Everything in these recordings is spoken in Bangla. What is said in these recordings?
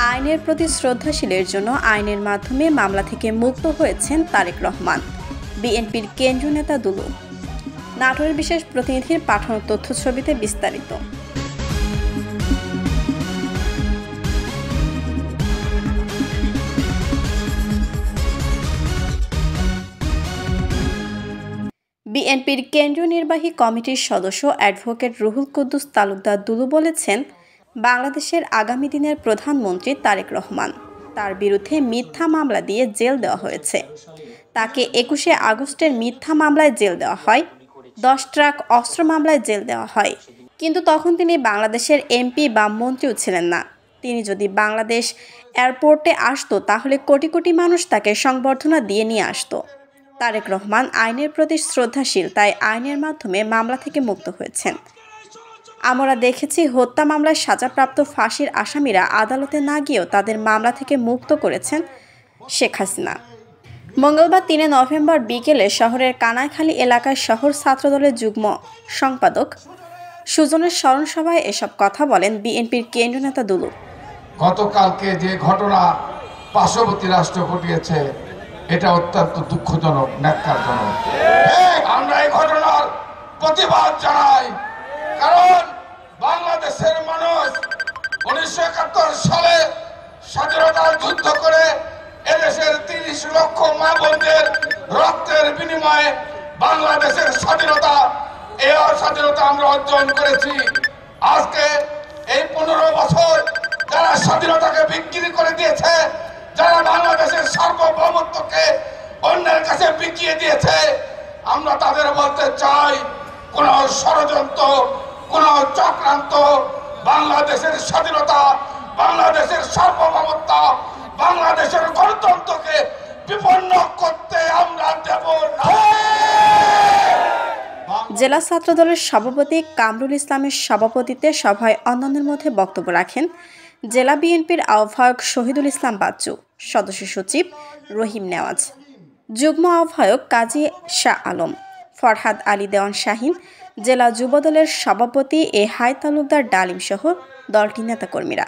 আইনের প্রতি শ্রদ্ধাশীলের জন্য আইনের মাধ্যমে মামলা থেকে মুক্ত হয়েছেন তারেক রহমান। বিএনপির কেন্দ্রীয় নেতা দুলু। নাটোরের বিশেষ প্রতিনিধির পাঠানো তথ্যছবিতে বিস্তারিত। বিএনপির কেন্দ্রীয় নির্বাহী কমিটির সদস্য অ্যাডভোকেট রুহুল কুদ্দুস তালুকদার দুলু বলেছেন, বাংলাদেশের আগামী দিনের প্রধানমন্ত্রী তারেক রহমান, তার বিরুদ্ধে মিথ্যা মামলা দিয়ে জেল দেওয়া হয়েছে। তাকে 21শে আগস্টের মিথ্যা মামলায় জেল দেওয়া হয়, 10 ট্রাক অস্ত্র মামলায় জেল দেওয়া হয়। কিন্তু তখন তিনি বাংলাদেশের এমপি বা মন্ত্রীও ছিলেন না। তিনি যদি বাংলাদেশ এয়ারপোর্টে আসতো তাহলে কোটি কোটি মানুষ তাকে সংবর্ধনা দিয়ে নিয়ে আসতো। তারেক রহমান আইনের প্রতি শ্রদ্ধাশীল, তাই আইনের মাধ্যমে মামলা থেকে মুক্ত হয়েছেন। আমরা দেখেছি হত্যা মামলায় সাজাপ্রাপ্ত ফাঁসির আসামিরা আদালতে না গিয়েও তাদের মামলা থেকে মুক্ত করেছেন শেখ হাসিনা। মঙ্গলবার 3 নভেম্বর বিকেলে শহরের কানাইখালী এলাকায় শহর ছাত্রদলের যুগ্ম সম্পাদক সুজনের স্মরণ সভায় এসব কথা বলেন বিএনপির কেন্দ্রীয় নেতা দুলু। গতকালকে যে ঘটনা পার্শ্ববর্তী রাষ্ট্র ঘটিয়েছে, এটা অত্যন্ত দুঃখজনক, ন্যাক্কারজনক। আমরা এই ঘটনার প্রতিবাদ জানাই, কারণ বাংলাদেশের মানুষ 1971 সালে স্বাধীনতার যুদ্ধ করে এদেশের 30 লক্ষ মা বোনদের রক্তের বিনিময়ে বাংলাদেশের স্বাধীনতা, এই স্বাধীনতা আমরা অর্জন করেছি। আজকে এই 15 বছর যারা স্বাধীনতাকে বিক্রি করে দিয়েছে, যারা বাংলাদেশের সার্বভৌমত্বকে অন্যের কাছে বিকিয়ে দিয়েছে, আমরা তাদের বলতে চাই, কোন ষড়যন্ত্র, কোন চক্রান্ত বাংলাদেশের স্বাধীনতা, বাংলাদেশের সার্বভৌমত্ব, বাংলাদেশের গণতন্ত্রকে বিপন্ন করতে আমরা দেব না। জেলা ছাত্রদলের সভাপতি কামরুল ইসলামের সভাপতিত্বে সভায় অন্যান্যের মধ্যে বক্তব্য রাখেন জেলা বিএনপির আহ্বায়ক শহীদুল ইসলাম বাচ্চু, সদস্য সচিব রহিম নেওয়াজ, যুগ্ম আহ্বায়ক কাজী শাহ আলম, ফরহাদ আলী দেওয়ান শাহিন, জেলা যুবদলের সভাপতি হাই তালুকদার ডালিম সহ দলটির নেতাকর্মীরা।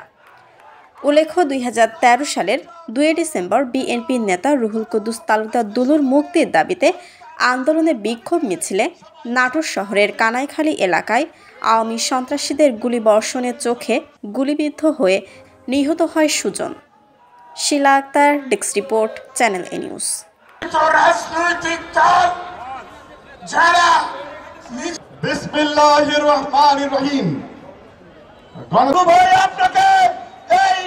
উল্লেখ্য, 2013 সালের 2 ডিসেম্বর বিএনপির নেতা রুহুল কুদ্দুস তালুকদার দুলুর মুক্তির দাবিতে আন্দোলনে বিক্ষোভ মিছিলে নাটোর শহরের কানাইখালী এলাকায় আওয়ামী সন্ত্রাসীদের গুলিবর্ষণে চোখে গুলিবিদ্ধ হয়ে নিহত হয় সুজন। শিলা আক্তার, ডেস্ক রিপোর্ট, চ্যানেল এ নিউজ। বিসমিল্লাহির রহমানির রহিম। আপনাকে এই